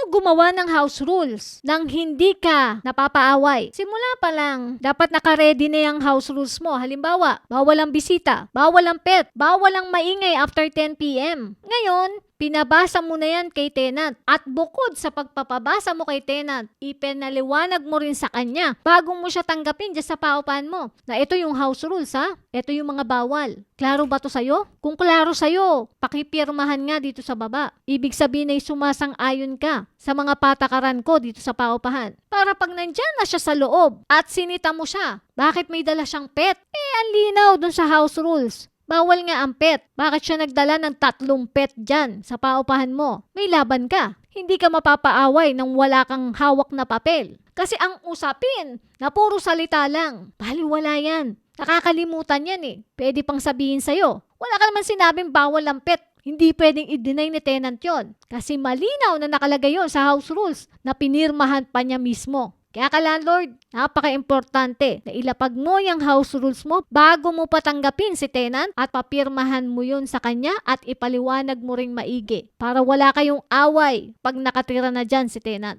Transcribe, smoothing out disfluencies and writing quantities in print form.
Paano gumawa ng house rules nang hindi ka napapaaway? Simula pa lang, dapat naka-ready na yung house rules mo. Halimbawa, bawal ang bisita, bawal ang pet, bawal ang maingay after 10 p.m. Ngayon, pinabasa mo na yan kay tenant. At bukod sa pagpapabasa mo kay tenant, ipinaliwanag mo rin sa kanya bago mo siya tanggapin dyan sa paupahan mo na ito yung house rules ha, ito yung mga bawal. Klaro ba to sa'yo? Kung klaro sa'yo, pakipirmahan nga dito sa baba. Ibig sabihin ay sumasang-ayon ka sa mga patakaran ko dito sa paupahan. Para pag nandyan na siya sa loob at sinita mo siya, bakit may dala siyang pet? Ang linaw dun sa house rules. Bawal nga ang pet. Bakit siya nagdala ng 3 pet dyan sa paupahan mo? May laban ka. Hindi ka mapapaaway nang wala kang hawak na papel. Kasi ang usapin na puro salita lang, baliwala yan. Nakakalimutan yan eh. Pwede pang sabihin sa'yo. Wala ka naman sinabing bawal ang pet. Hindi pwedeng i-deny ni tenant yon. Kasi malinaw na nakalagay yon sa house rules na pinirmahan pa niya mismo. Kaya ka landlord, napaka-importante na ilapag mo yung house rules mo bago mo patanggapin si tenant at papirmahan mo yun sa kanya at ipaliwanag mo ring maigi para wala kayong away pag nakatira na dyan si tenant.